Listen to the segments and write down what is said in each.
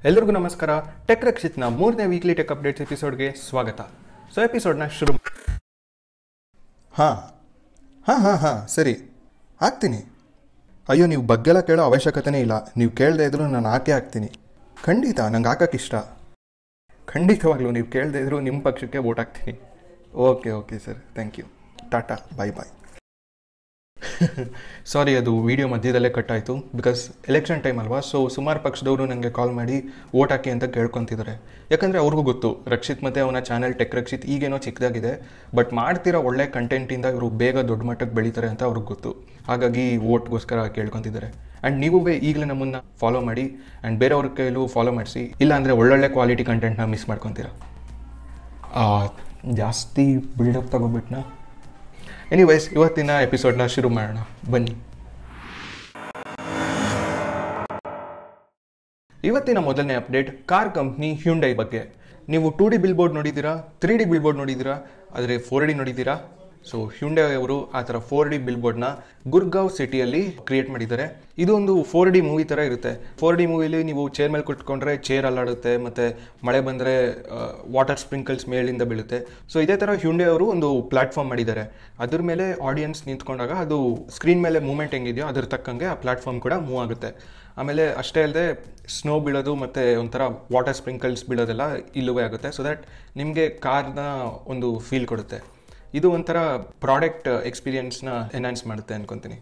ಎಲ್ರಿಗೂ ನಮಸ್ಕಾರ. ಟೆಕ್ ರಕ್ಷಿತ್ನ 3ನೇ ವೀಕ್ಲಿ ಟೆಕ್ ಅಪ್ಡೇಟ್ಸ್ ಎಪಿಸೋಡ್ಗೆ ಸ್ವಾಗತ. ಸೊ ಎಪಿಸೋಡ್ನ ಶುರು. ಹಾಂ ಸರಿ ಹಾಕ್ತೀನಿ. ಅಯ್ಯೋ, ನೀವು ಬಗ್ಗೆಲ್ಲ ಕೇಳೋ ಅವಶ್ಯಕತೆನೇ ಇಲ್ಲ. ನೀವು ಕೇಳದೇ ಇದ್ರೂ ನಾನು ಹಾಕ್ತೀನಿ. ಖಂಡಿತ ನಂಗೆ ಹಾಕೋಕ್ಕೆ ಇಷ್ಟ. ಖಂಡಿತವಾಗ್ಲೂ ನೀವು ಕೇಳದೇ ಇದ್ರೂ ನಿಮ್ಮ ಪಕ್ಷಕ್ಕೆ ವೋಟ್ ಹಾಕ್ತೀನಿ. Okay sir, thank you. Tata, bye. Sorry, ಅದು ವಿಡಿಯೋ ಮಧ್ಯದಲ್ಲೇ ಕಟ್ಟಾಯಿತು. ಬಿಕಾಸ್ ಎಲೆಕ್ಷನ್ ಟೈಮ್ ಅಲ್ವಾ. ಸೊ ಸುಮಾರು ಪಕ್ಷದವರು ನನಗೆ ಕಾಲ್ ಮಾಡಿ ವೋಟ್ ಹಾಕಿ ಅಂತ ಕೇಳ್ಕೊತಿದ್ದಾರೆ. ಯಾಕಂದರೆ ಅವ್ರಿಗೂ ಗೊತ್ತು ರಕ್ಷಿತ್ ಮತ್ತು ಅವನ ಚಾನಲ್ ಟೆಕ್ ರಕ್ಷಿತ್ ಈಗೇನೋ ಚಿಕ್ಕದಾಗಿದೆ, ಬಟ್ ಮಾಡ್ತಿರೋ ಒಳ್ಳೆ ಕಂಟೆಂಟಿಂದ ಇವರು ಬೇಗ ದೊಡ್ಡ ಮಟ್ಟಕ್ಕೆ ಬೆಳೀತಾರೆ ಅಂತ ಅವ್ರಿಗೆ ಗೊತ್ತು. ಹಾಗಾಗಿ ವೋಟ್ಗೋಸ್ಕರ ಕೇಳ್ಕೊತಿದ್ದಾರೆ. ಆ್ಯಂಡ್ ನೀವು ಈಗಲೇ ನಮ್ಮನ್ನು ಫಾಲೋ ಮಾಡಿ ಆ್ಯಂಡ್ ಬೇರೆಯವ್ರ ಕೈಲೂ ಫಾಲೋ ಮಾಡಿಸಿ. ಇಲ್ಲಾಂದರೆ ಒಳ್ಳೊಳ್ಳೆ ಕ್ವಾಲಿಟಿ ಕಂಟೆಂಟ್ನ ಮಿಸ್ ಮಾಡ್ಕೊತೀರಾ. ಜಾಸ್ತಿ ಬಿಲ್ಡಪ್ ತಗೋಬಿಟ್ನಾ. ಎನಿವೈಸ್, ಇವತ್ತಿನ ಎಪಿಸೋಡ್ನ ಶುರು ಮಾಡೋಣ ಬನ್ನಿ. ಇವತ್ತಿನ ಮೊದಲನೇ ಅಪ್ಡೇಟ್ ಕಾರ್ ಕಂಪ್ನಿ ಹ್ಯುಂಡೈ ಬಗ್ಗೆ. ನೀವು 2D ಬಿಲ್ಬೋರ್ಡ್ ನೋಡಿದ್ದೀರಾ, 3D ಬಿಲ್ಬೋರ್ಡ್ ನೋಡಿದ್ದೀರಾ, ಆದರೆ 4D ನೋಡಿದ್ದೀರಾ? ಸೊ ಹ್ಯುಂಡೈ ಅವರು ಆ ಥರ 4D ಬಿಲ್ಬೋರ್ಡ್ನ ಗುರ್ಗಾಂವ್ ಸಿಟಿಯಲ್ಲಿ ಕ್ರಿಯೇಟ್ ಮಾಡಿದ್ದಾರೆ. ಇದು ಒಂದು 4D ಮೂವಿ ಥರ ಇರುತ್ತೆ. 4D ಮೂವಿಲಿ ನೀವು ಚೇರ್ ಮೇಲೆ ಕುತ್ಕೊಂಡ್ರೆ ಚೇರ್ ಅಲ್ಲಾಡುತ್ತೆ, ಮತ್ತು ಮಳೆ ಬಂದರೆ ವಾಟರ್ ಸ್ಪ್ರಿಂಕಲ್ಸ್ ಮೇಲಿಂದ ಬೀಳುತ್ತೆ. ಸೊ ಇದೇ ಥರ ಹ್ಯುಂಡೈ ಅವರು ಒಂದು ಪ್ಲ್ಯಾಟ್ಫಾರ್ಮ್ ಮಾಡಿದ್ದಾರೆ. ಅದ್ರ ಮೇಲೆ ಆಡಿಯನ್ಸ್ ನಿಂತ್ಕೊಂಡಾಗ ಅದು ಸ್ಕ್ರೀನ್ ಮೇಲೆ ಮೂವ್ಮೆಂಟ್ ಹೆಂಗಿದೆಯೋ ಅದ್ರ ತಕ್ಕಂಗೆ ಆ ಪ್ಲ್ಯಾಟ್ಫಾರ್ಮ್ ಕೂಡ ಮೂವ್ ಆಗುತ್ತೆ. ಆಮೇಲೆ ಅಷ್ಟೇ ಅಲ್ಲದೆ ಸ್ನೋ ಬೀಳೋದು ಮತ್ತು ಒಂಥರ ವಾಟರ್ ಸ್ಪ್ರಿಂಕಲ್ಸ್ ಬೀಳೋದೆಲ್ಲ ಇಲ್ಲವೇ ಆಗುತ್ತೆ. ಸೊ ದ್ಯಾಟ್ ನಿಮಗೆ ಕಾರ್ನ ಒಂದು ಫೀಲ್ ಕೊಡುತ್ತೆ. ಇದು ಒಂಥರ ಪ್ರಾಡಕ್ಟ್ ಎಕ್ಸ್ಪೀರಿಯನ್ಸ್ನ ಎನ್ಹಾನ್ಸ್ ಮಾಡುತ್ತೆ ಅನ್ಕೊತೀನಿ.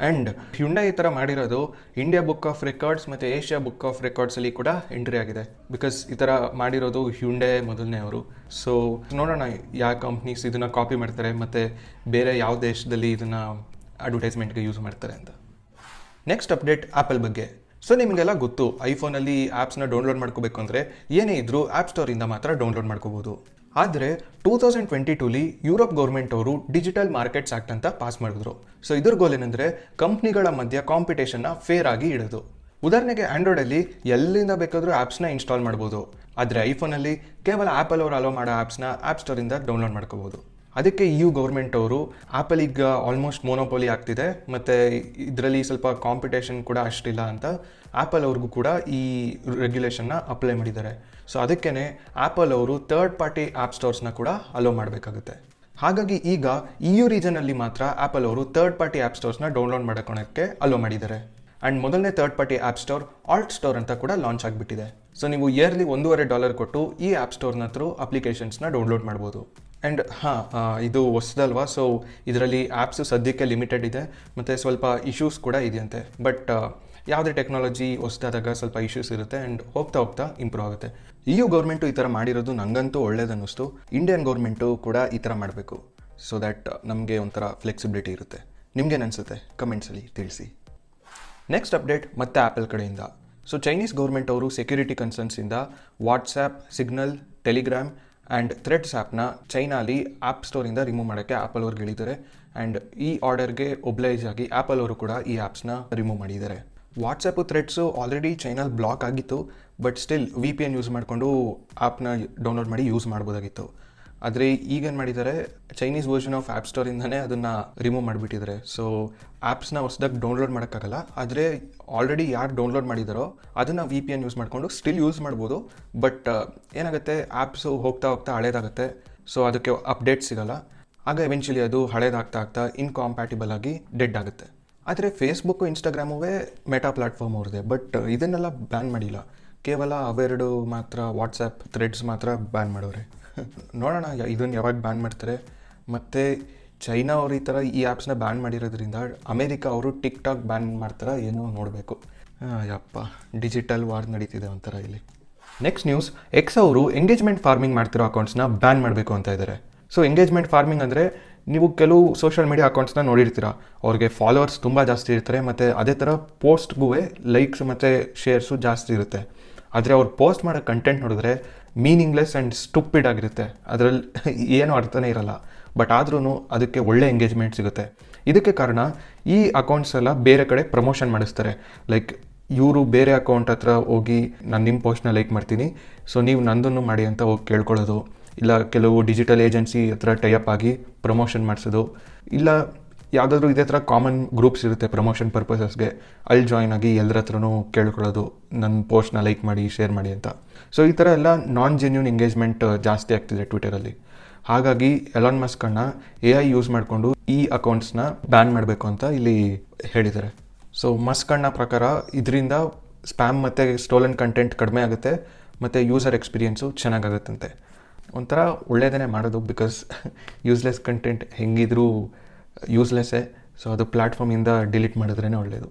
ಆ್ಯಂಡ್ ಹ್ಯುಂಡೈ ಈ ಥರ ಮಾಡಿರೋದು ಇಂಡಿಯಾ ಬುಕ್ ಆಫ್ ರೆಕಾರ್ಡ್ಸ್ ಮತ್ತು ಏಷ್ಯಾ ಬುಕ್ ಆಫ್ ರೆಕಾರ್ಡ್ಸಲ್ಲಿ ಕೂಡ ಎಂಟ್ರಿ ಆಗಿದೆ. ಬಿಕಾಸ್ ಈ ಥರ ಮಾಡಿರೋದು ಹ್ಯುಂಡೈ ಮೊದಲನೇ ಅವರು. ಸೊ ನೋಡೋಣ ಯಾವ ಕಂಪ್ನೀಸ್ ಇದನ್ನು ಕಾಪಿ ಮಾಡ್ತಾರೆ ಮತ್ತು ಬೇರೆ ಯಾವ ದೇಶದಲ್ಲಿ ಇದನ್ನು ಅಡ್ವರ್ಟೈಸ್ಮೆಂಟ್ಗೆ ಯೂಸ್ ಮಾಡ್ತಾರೆ ಅಂತ. ನೆಕ್ಸ್ಟ್ ಅಪ್ಡೇಟ್ ಆ್ಯಪಲ್ ಬಗ್ಗೆ. ಸೊ ನಿಮಗೆಲ್ಲ ಗೊತ್ತು, ಐಫೋನಲ್ಲಿ ಆ್ಯಪ್ಸ್ನ ಡೌನ್ಲೋಡ್ ಮಾಡ್ಕೋಬೇಕು ಅಂದರೆ ಏನೇ ಇದ್ದರೂ ಆ್ಯಪ್ ಸ್ಟೋರಿಂದ ಮಾತ್ರ ಡೌನ್ಲೋಡ್ ಮಾಡ್ಕೋಬೋದು. ಆದರೆ 2022ಲಿ ಯುರೋಪ್ ಗೌರ್ಮೆಂಟ್ ಅವರು ಡಿಜಿಟಲ್ ಮಾರ್ಕೆಟ್ಸ್ ಆ್ಯಕ್ಟ್ ಅಂತ ಪಾಸ್ ಮಾಡಿದ್ರು. ಸೊ ಇದ್ರ ಗೋಲ್ ಏನಂದರೆ ಕಂಪ್ನಿಗಳ ಮಧ್ಯೆ ಕಾಂಪಿಟೇಷನ್ನ ಫೇರ್ ಆಗಿ ಇಡೋದು. ಉದಾಹರಣೆಗೆ ಆ್ಯಂಡ್ರಾಯ್ಡಲ್ಲಿ ಎಲ್ಲಿಂದ ಬೇಕಾದರೂ ಆ್ಯಪ್ಸ್ನ ಇನ್ಸ್ಟಾಲ್ ಮಾಡ್ಬೋದು. ಆದರೆ ಐಫೋನಲ್ಲಿ ಕೇವಲ ಆ್ಯಪಲ್ ಅವರು ಅಲೋ ಮಾಡೋ ಆ್ಯಪ್ಸ್ನ ಆ್ಯಪ್ ಸ್ಟೋರಿಂದ ಡೌನ್ಲೋಡ್ ಮಾಡ್ಕೋಬೋದು. ಅದಕ್ಕೆ ಗೌರ್ಮೆಂಟ್ ಅವರು ಆ್ಯಪಲ್ ಈಗ ಆಲ್ಮೋಸ್ಟ್ ಮೊನೋಪೋಲಿ ಆಗ್ತಿದೆ ಮತ್ತು ಇದರಲ್ಲಿ ಸ್ವಲ್ಪ ಕಾಂಪಿಟೇಷನ್ ಕೂಡ ಅಷ್ಟಿಲ್ಲ ಅಂತ ಆ್ಯಪಲ್ ಅವ್ರಿಗೂ ಕೂಡ ಈ ರೆಗ್ಯುಲೇಷನ್ನ ಅಪ್ಲೈ ಮಾಡಿದ್ದಾರೆ. ಸೊ ಅದಕ್ಕೇ ಆ್ಯಪಲ್ ಅವರು ಥರ್ಡ್ ಪಾರ್ಟಿ ಆ್ಯಪ್ ಸ್ಟೋರ್ಸ್ನ ಕೂಡ ಅಲೋ ಮಾಡಬೇಕಾಗುತ್ತೆ. ಹಾಗಾಗಿ ಈಗ ರೀಜನಲ್ಲಿ ಮಾತ್ರ ಆ್ಯಪಲ್ ಅವರು ಥರ್ಡ್ ಪಾರ್ಟಿ ಆ್ಯಪ್ ಸ್ಟೋರ್ಸ್ನ ಡೌನ್ಲೋಡ್ ಮಾಡ್ಕೊಳ್ಳೋಕ್ಕೆ ಅಲೋ ಮಾಡಿದ್ದಾರೆ. ಆ್ಯಂಡ್ ಮೊದಲನೇ third party app store alt store ಅಂತ ಕೂಡ ಲಾಂಚ್ ಆಗಿಬಿಟ್ಟಿದೆ. ಸೊ ನೀವು ಇಯರ್ಲಿ $1.5 ಕೊಟ್ಟು ಈ ಆ್ಯಪ್ ಸ್ಟೋರ್ನ ಥ್ರೂ ಅಪ್ಲಿಕೇಶನ್ಸ್ನ ಡೌನ್ಲೋಡ್ ಮಾಡ್ಬೋದು. ಆ್ಯಂಡ್ ಇದು ಹೊಸದಲ್ವಾ, ಸೊ ಇದರಲ್ಲಿ ಆ್ಯಪ್ಸು ಸದ್ಯಕ್ಕೆ ಲಿಮಿಟೆಡ್ ಇದೆ ಮತ್ತು ಸ್ವಲ್ಪ ಇಶ್ಯೂಸ್ ಕೂಡ ಇದೆಯಂತೆ. ಬಟ್ ಯಾವುದೇ ಟೆಕ್ನಾಲಜಿ ಹೊಸದಾದಾಗ ಸ್ವಲ್ಪ ಇಶ್ಯೂಸ್ ಇರುತ್ತೆ ಆ್ಯಂಡ್ ಹೋಗ್ತಾ ಇಂಪ್ರೂವ್ ಆಗುತ್ತೆ. ಗೌರ್ಮೆಂಟು ಈ ಥರ ಮಾಡಿರೋದು ನನಗಂತೂ ಒಳ್ಳೇದನ್ನಿಸ್ತು. ಇಂಡಿಯನ್ ಗೌರ್ಮೆಂಟು ಕೂಡ ಈ ಥರ ಮಾಡಬೇಕು. ಸೊ ದ್ಯಾಟ್ ನಮಗೆ ಒಂಥರ ಫ್ಲೆಕ್ಸಿಬಿಲಿಟಿ ಇರುತ್ತೆ. ನಿಮಗೇನನ್ಸುತ್ತೆ ಕಮೆಂಟ್ಸಲ್ಲಿ ತಿಳಿಸಿ. ನೆಕ್ಸ್ಟ್ ಅಪ್ಡೇಟ್ ಮತ್ತೆ ಆ್ಯಪಲ್ ಕಡೆಯಿಂದ. ಸೊ ಚೈನೀಸ್ ಗೌರ್ಮೆಂಟ್ ಅವರು ಸೆಕ್ಯೂರಿಟಿ ಕನ್ಸರ್ನ್ಸಿಂದ WhatsApp, Signal, Telegram and Threads ಆ್ಯಪ್ನ ಚೈನಾಲಿ ಆ್ಯಪ್ ಸ್ಟೋರಿಂದ ರಿಮೂವ್ ಮಾಡೋಕ್ಕೆ ಆ್ಯಪಲ್ ಅವ್ರಿಗೆ ಹೇಳಿದ್ದಾರೆ. ಆ್ಯಂಡ್ ಈ ಆರ್ಡರ್ಗೆ ಒಬ್ಲೈಜ್ ಆಗಿ ಆ್ಯಪಲ್ ಅವರು ಕೂಡ ಈ ಆ್ಯಪ್ಸ್ನ ರಿಮೂವ್ ಮಾಡಿದ್ದಾರೆ. ವಾಟ್ಸಪ್ಪು, ಥ್ರೆಡ್ಸು ಆಲ್ರೆಡಿ ಚೈನಲ್ಲಿ ಬ್ಲಾಕ್ ಆಗಿತ್ತು, ಬಟ್ ಸ್ಟಿಲ್ VPN ಯೂಸ್ ಮಾಡಿಕೊಂಡು ಆ್ಯಪ್ನ ಡೌನ್ಲೋಡ್ ಮಾಡಿ ಯೂಸ್ ಮಾಡ್ಬೋದಾಗಿತ್ತು. ಆದರೆ ಈಗೇನು ಮಾಡಿದ್ದಾರೆ, ಚೈನೀಸ್ ವರ್ಷನ್ ಆಫ್ ಆ್ಯಪ್ ಸ್ಟೋರಿಂದನೇ ಅದನ್ನು ರಿಮೂವ್ ಮಾಡಿಬಿಟ್ಟಿದ್ದಾರೆ. ಸೊ ಆ್ಯಪ್ಸ್ನ ಹೊಸದಾಗಿ ಡೌನ್ಲೋಡ್ ಮಾಡೋಕ್ಕಾಗಲ್ಲ. ಆದರೆ ಆಲ್ರೆಡಿ ಯಾರು ಡೌನ್ಲೋಡ್ ಮಾಡಿದಾರೋ ಅದನ್ನು VPN ಯೂಸ್ ಮಾಡಿಕೊಂಡು ಸ್ಟಿಲ್ ಯೂಸ್ ಮಾಡ್ಬೋದು. ಬಟ್ ಏನಾಗುತ್ತೆ, ಆ್ಯಪ್ಸು ಹೋಗ್ತಾ ಹಳೇದಾಗುತ್ತೆ. ಸೊ ಅದಕ್ಕೆ ಅಪ್ಡೇಟ್ ಸಿಗೋಲ್ಲ. ಆಗ ಎವೆನ್ಚುಲಿ ಅದು ಹಳೇದಾಗ್ತಾ ಇನ್ಕಾಂಪ್ಯಾಟಿಬಲ್ ಆಗಿ ಡೆಡ್ ಆಗುತ್ತೆ. ಆದರೆ ಫೇಸ್ಬುಕ್ಕು, ಇನ್ಸ್ಟಾಗ್ರಾಮೂ ಮೆಟಾ ಪ್ಲಾಟ್ಫಾರ್ಮ್ ಅವ್ರದ್ದೇ. ಬಟ್ ಇದನ್ನೆಲ್ಲ ಬ್ಯಾನ್ ಮಾಡಿಲ್ಲ. ಕೇವಲ ಅವೆರಡು ಮಾತ್ರ, ವಾಟ್ಸಪ್, ಥ್ರೆಡ್ಸ್ ಮಾತ್ರ ಬ್ಯಾನ್ ಮಾಡೋರೆ. ನೋಡೋಣ ಇದನ್ನು ಯಾವಾಗ ಬ್ಯಾನ್ ಮಾಡ್ತಾರೆ. ಮತ್ತು ಚೈನಾ ಅವರು ಈ ಥರ ಈ ಆ್ಯಪ್ಸ್ನ ಬ್ಯಾನ್ ಮಾಡಿರೋದ್ರಿಂದ ಅಮೇರಿಕಾ ಅವರು ಟಿಕ್ಟಾಕ್ ಬ್ಯಾನ್ ಮಾಡ್ತಾರ ಏನೋ ನೋಡಬೇಕು. ಡಿಜಿಟಲ್ ವಾರ್ ನಡೀತಿದೆ ಒಂಥರ ಇಲ್ಲಿ. ನೆಕ್ಸ್ಟ್ ನ್ಯೂಸ್, ಎಕ್ಸ್ ಅವರು ಎಂಗೇಜ್ಮೆಂಟ್ ಫಾರ್ಮಿಂಗ್ ಮಾಡ್ತಿರೋ ಅಕೌಂಟ್ಸ್ನ ಬ್ಯಾನ್ ಮಾಡಬೇಕು ಅಂತ ಇದ್ದಾರೆ. ಸೊ ಎಂಗೇಜ್ಮೆಂಟ್ ಫಾರ್ಮಿಂಗ್ ಅಂದರೆ ನೀವು ಕೆಲವು ಸೋಷಿಯಲ್ ಮೀಡಿಯಾ ಅಕೌಂಟ್ಸ್ನ ನೋಡಿರ್ತೀರ, ಅವ್ರಿಗೆ ಫಾಲೋವರ್ಸ್ ತುಂಬ ಜಾಸ್ತಿ ಇರ್ತಾರೆ ಮತ್ತು ಅದೇ ಥರ ಪೋಸ್ಟ್ಗೂ ಲೈಕ್ಸ್ ಮತ್ತು ಶೇರ್ಸು ಜಾಸ್ತಿ ಇರುತ್ತೆ. ಆದರೆ ಅವ್ರು ಪೋಸ್ಟ್ ಮಾಡೋ ಕಂಟೆಂಟ್ ನೋಡಿದ್ರೆ ಮೀನಿಂಗ್ಲೆಸ್ ಆ್ಯಂಡ್ ಸ್ಟುಪಿಡ್ ಆಗಿರುತ್ತೆ. ಅದರಲ್ಲಿ ಏನೂ ಅರ್ಥನೇ ಇರಲ್ಲ. ಬಟ್ ಆದ್ರೂ ಅದಕ್ಕೆ ಒಳ್ಳೆ ಎಂಗೇಜ್ಮೆಂಟ್ ಸಿಗುತ್ತೆ. ಇದಕ್ಕೆ ಕಾರಣ ಈ ಅಕೌಂಟ್ಸ್ ಎಲ್ಲ ಬೇರೆ ಕಡೆ ಪ್ರಮೋಷನ್ ಮಾಡಿಸ್ತಾರೆ. ಲೈಕ್ ಇವರು ಬೇರೆ ಅಕೌಂಟ್ ಹತ್ರ ಹೋಗಿ ನಾನು ನಿಮ್ಮ ಪೋಸ್ಟ್ನ ಲೈಕ್ ಮಾಡ್ತೀನಿ, ಸೊ ನೀವು ನಂದನ್ನು ಮಾಡಿ ಅಂತ ಹೋಗಿ ಕೇಳ್ಕೊಳ್ಳೋದು. ಇಲ್ಲ ಕೆಲವು ಡಿಜಿಟಲ್ ಏಜೆನ್ಸಿ ಹತ್ರ ಟೈಅಪ್ ಆಗಿ ಪ್ರಮೋಷನ್ ಮಾಡಿಸೋದು. ಇಲ್ಲ ಯಾವುದಾದ್ರೂ ಇದೇ ಥರ ಕಾಮನ್ ಗ್ರೂಪ್ಸ್ ಇರುತ್ತೆ ಪ್ರಮೋಷನ್ ಪರ್ಪಸಸ್ಗೆ, ಅಲ್ಲಿ ಜಾಯ್ನ್ ಆಗಿ ಎಲ್ಲರ ಹತ್ರನೂ ಕೇಳ್ಕೊಳ್ಳೋದು ನನ್ನ ಪೋಸ್ಟ್ನ ಲೈಕ್ ಮಾಡಿ ಶೇರ್ ಮಾಡಿ ಅಂತ. ಸೊ ಈ ಥರ ಎಲ್ಲ ನಾನ್ ಜೆನ್ಯೂನ್ ಎಂಗೇಜ್ಮೆಂಟ್ ಜಾಸ್ತಿ ಆಗ್ತಿದೆ ಟ್ವಿಟರಲ್ಲಿ. ಹಾಗಾಗಿ ಎಲಾನ್ ಮಸ್ಕನ್ನು AI ಯೂಸ್ ಮಾಡಿಕೊಂಡು ಈ ಅಕೌಂಟ್ಸ್ನ ಬ್ಯಾನ್ ಮಾಡಬೇಕು ಅಂತ ಇಲ್ಲಿ ಹೇಳಿದ್ದಾರೆ. ಸೊ ಮಸ್ಕಣ್ಣ ಪ್ರಕಾರ ಇದರಿಂದ ಸ್ಪ್ಯಾಮ್ ಮತ್ತು ಸ್ಟೋಲನ್ ಕಂಟೆಂಟ್ ಕಡಿಮೆ ಆಗುತ್ತೆ ಮತ್ತು ಯೂಸರ್ ಎಕ್ಸ್ಪೀರಿಯೆನ್ಸು ಚೆನ್ನಾಗಾಗುತ್ತಂತೆ. ಒಂಥರ ಒಳ್ಳೆಯದೇ ಮಾಡೋದು, ಬಿಕಾಸ್ ಯೂಸ್ಲೆಸ್ ಕಂಟೆಂಟ್ ಹೆಂಗಿದ್ರೂ ಯೂಸ್ಲೆಸ್ಸೇ. ಸೊ ಅದು ಪ್ಲ್ಯಾಟ್ಫಾರ್ಮಿಂದ ಡಿಲೀಟ್ ಮಾಡಿದ್ರೇ ಒಳ್ಳೆಯದು.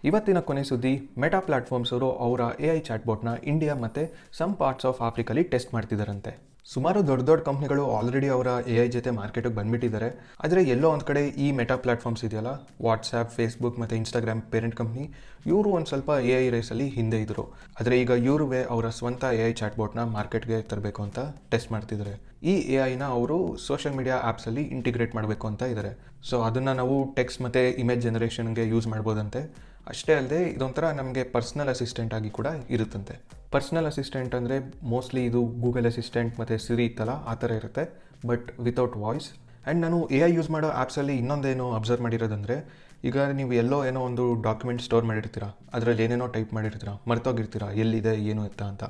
ಇವತ್ತಿನ ಕೊನೆ ಸುದ್ದಿ, ಮೆಟಾ ಪ್ಲ್ಯಾಟ್ಫಾರ್ಮ್ಸ್ ಅವರು ಅವರ AI ಚಾಟ್ಬೋಟ್ನ ಇಂಡಿಯಾ ಮತ್ತು ಸಮ್ ಪಾರ್ಟ್ಸ್ ಆಫ್ ಆಫ್ರಿಕಲ್ಲಿ ಟೆಸ್ಟ್ ಮಾಡ್ತಿದ್ದಾರಂತೆ. ಸುಮಾರು ದೊಡ್ಡ ದೊಡ್ಡ ಕಂಪ್ನಿಗಳು ಆಲ್ರೆಡಿ ಅವರ AI ಜೊತೆ ಮಾರ್ಕೆಟಿಗೆ ಬಂದುಬಿಟ್ಟಿದ್ದಾರೆ. ಆದರೆ ಎಲ್ಲೋ ಒಂದು ಕಡೆ ಈ ಮೆಟಾ ಪ್ಲ್ಯಾಟ್ಫಾರ್ಮ್ಸ್ ಇದೆಯಲ್ಲ, ವಾಟ್ಸಾಪ್, ಫೇಸ್ಬುಕ್ ಮತ್ತು ಇನ್ಸ್ಟಾಗ್ರಾಮ್ ಪೇರೆಂಟ್ ಕಂಪ್ನಿ, ಇವರು ಒಂದು ಸ್ವಲ್ಪ AI ರೇಸಲ್ಲಿ ಹಿಂದೆ ಇದ್ದರು. ಆದರೆ ಈಗ ಇವರುವೇ ಅವರ ಸ್ವಂತ AI ಚಾಟ್ಬೋಟ್ನ ಮಾರ್ಕೆಟ್ಗೆ ತರಬೇಕು ಅಂತ ಟೆಸ್ಟ್ ಮಾಡ್ತಿದ್ದಾರೆ. ಈ AIನ ಅವರು ಸೋಷಿಯಲ್ ಮೀಡಿಯಾ ಆ್ಯಪ್ಸಲ್ಲಿ ಇಂಟಿಗ್ರೇಟ್ ಮಾಡಬೇಕು ಅಂತ ಇದ್ದಾರೆ. ಸೊ ಅದನ್ನು ನಾವು ಟೆಕ್ಸ್ಟ್ ಮತ್ತು ಇಮೇಜ್ ಜನರೇಷನ್ಗೆ ಯೂಸ್ ಮಾಡ್ಬೋದಂತೆ. ಅಷ್ಟೇ ಅಲ್ಲದೆ ಇದೊಂಥರ ನಮಗೆ ಪರ್ಸ್ನಲ್ ಅಸಿಸ್ಟೆಂಟ್ ಆಗಿ ಕೂಡ ಇರುತ್ತಂತೆ. ಪರ್ಸ್ನಲ್ ಅಸಿಸ್ಟೆಂಟ್ ಅಂದರೆ ಮೋಸ್ಟ್ಲಿ ಇದು ಗೂಗಲ್ ಅಸಿಸ್ಟೆಂಟ್ ಮತ್ತು ಸಿರಿ ಇತ್ತಲ್ಲ ಆ ಥರ ಇರುತ್ತೆ, ಬಟ್ ವಿತೌಟ್ ವಾಯ್ಸ್. ಆ್ಯಂಡ್ ನಾನು AI ಯೂಸ್ ಮಾಡೋ ಆ್ಯಪ್ಸಲ್ಲಿ ಇನ್ನೊಂದೇನೋ ಅಬ್ಸರ್ವ್ ಮಾಡಿರೋದಂದರೆ, ಈಗ ನೀವು ಎಲ್ಲೋ ಏನೋ ಒಂದು ಡಾಕ್ಯುಮೆಂಟ್ ಸ್ಟೋರ್ ಮಾಡಿರ್ತೀರ, ಅದರಲ್ಲಿ ಏನೇನೋ ಟೈಪ್ ಮಾಡಿರ್ತೀರ, ಮರ್ತೋಗಿರ್ತೀರ ಎಲ್ಲಿದೆ ಏನು ಎತ್ತ ಅಂತ.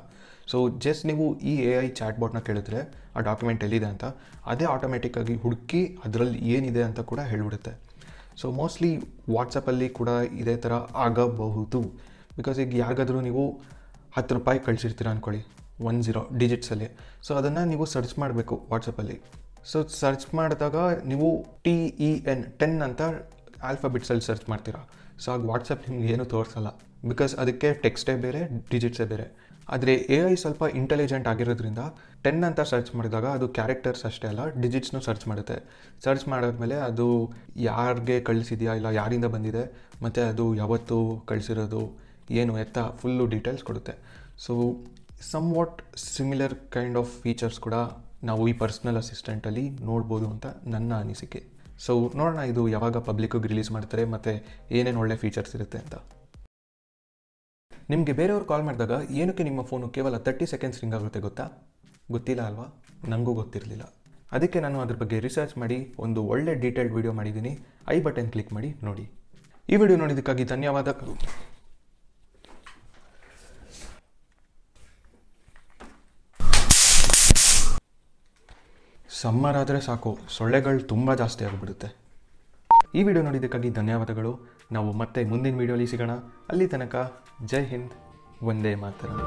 ಸೊ ಜಸ್ಟ್ ನೀವು ಈ AI ಚಾಟ್ಬೋಟ್ನ ಕೇಳಿದ್ರೆ ಆ ಡಾಕ್ಯುಮೆಂಟ್ ಎಲ್ಲಿದೆ ಅಂತ ಅದೇ ಆಟೋಮೆಟಿಕ್ಕಾಗಿ ಹುಡುಕಿ ಅದರಲ್ಲಿ ಏನಿದೆ ಅಂತ ಕೂಡ ಹೇಳಿಬಿಡುತ್ತೆ. ಸೊ ಮೋಸ್ಟ್ಲಿ ವಾಟ್ಸಪ್ಪಲ್ಲಿ ಕೂಡ ಇದೇ ಥರ ಆಗಬಹುದು. ಬಿಕಾಸ್ ಈಗ ಯಾರಿಗಾದ್ರೂ ನೀವು ₹10 ಕಳಿಸಿರ್ತೀರ ಅಂದ್ಕೊಳ್ಳಿ, 10 ಡಿಜಿಟ್ಸಲ್ಲಿ. ಸೊ ಅದನ್ನು ನೀವು ಸರ್ಚ್ ಮಾಡಬೇಕು ವಾಟ್ಸಪ್ಪಲ್ಲಿ. ಸೊ ಸರ್ಚ್ ಮಾಡಿದಾಗ ನೀವು TEN ಅಂತ ಆಲ್ಫಾಬಿಟ್ಸಲ್ಲಿ ಸರ್ಚ್ ಮಾಡ್ತೀರಾ. ಸೊ ಆಗ ವಾಟ್ಸಪ್ ನಿಮ್ಗೆ ಏನೂ ತೋರಿಸಲ್ಲ, ಬಿಕಾಸ್ ಅದಕ್ಕೆ ಟೆಕ್ಸ್ಟೇ ಬೇರೆ, ಡಿಜಿಟ್ಸೇ ಬೇರೆ. ಆದರೆ AI ಸ್ವಲ್ಪ ಇಂಟೆಲಿಜೆಂಟ್ ಆಗಿರೋದ್ರಿಂದ 10 ಅಂತ ಸರ್ಚ್ ಮಾಡಿದಾಗ ಅದು ಕ್ಯಾರೆಕ್ಟರ್ಸ್ ಅಷ್ಟೇ ಅಲ್ಲ, ಡಿಜಿಟ್ಸ್ನೂ ಸರ್ಚ್ ಮಾಡುತ್ತೆ. ಸರ್ಚ್ ಮಾಡಾದ್ಮೇಲೆ ಅದು ಯಾರಿಗೆ ಕಳಿಸಿದೆಯಾ ಇಲ್ಲ ಯಾರಿಂದ ಬಂದಿದೆ ಮತ್ತು ಅದು ಯಾವತ್ತು ಕಳಿಸಿರೋದು ಏನು ಎತ್ತ ಫುಲ್ಲು ಡೀಟೇಲ್ಸ್ ಕೊಡುತ್ತೆ. So somewhat similar kind of features ಕೂಡ ನಾವು ಈ ಪರ್ಸ್ನಲ್ ಅಸಿಸ್ಟೆಂಟಲ್ಲಿ ನೋಡ್ಬೋದು ಅಂತ ನನ್ನ ಅನಿಸಿಕೆ. ಸೊ ನೋಡೋಣ ಇದು ಯಾವಾಗ ಪಬ್ಲಿಕ್ಕಿಗೆ ರಿಲೀಸ್ ಮಾಡ್ತಾರೆ ಮತ್ತು ಏನೇನು ಒಳ್ಳೆ ಫೀಚರ್ಸ್ ಇರುತ್ತೆ ಅಂತ. ನಿಮಗೆ ಬೇರೆಯವ್ರು ಕಾಲ್ ಮಾಡಿದಾಗ ಏನಕ್ಕೆ ನಿಮ್ಮ ಫೋನು ಕೇವಲ 30 ಸೆಕೆಂಡ್ಸ್ ರಿಂಗ್ ಆಗುತ್ತೆ ಗೊತ್ತಿಲ್ಲ ಅಲ್ವಾ? ನನಗೂ ಗೊತ್ತಿರಲಿಲ್ಲ. ಅದಕ್ಕೆ ನಾನು ಅದ್ರ ಬಗ್ಗೆ ರಿಸರ್ಚ್ ಮಾಡಿ ಒಂದು ಒಳ್ಳೆ ಡೀಟೇಲ್ಡ್ ವಿಡಿಯೋ ಮಾಡಿದ್ದೀನಿ. ಐ ಬಟನ್ ಕ್ಲಿಕ್ ಮಾಡಿ ನೋಡಿ. ಈ ವಿಡಿಯೋ ನೋಡಿದ್ದಕ್ಕಾಗಿ ಧನ್ಯವಾದಗಳು. ಸಮ್ಮರ್ ಆದರೆ ಸಾಕು, ಸೊಳ್ಳೆಗಳು ತುಂಬ ಜಾಸ್ತಿ ಆಗಿಬಿಡುತ್ತೆ. ಈ ವಿಡಿಯೋ ನೋಡಿದ್ದಕ್ಕಾಗಿ ಧನ್ಯವಾದಗಳು. ನಾವು ಮತ್ತೆ ಮುಂದಿನ ವಿಡಿಯೋಲಿ ಸಿಗೋಣ. ಅಲ್ಲಿ ತನಕ ಜೈ ಹಿಂದ್, ವಂದೇ ಮಾತರಂ.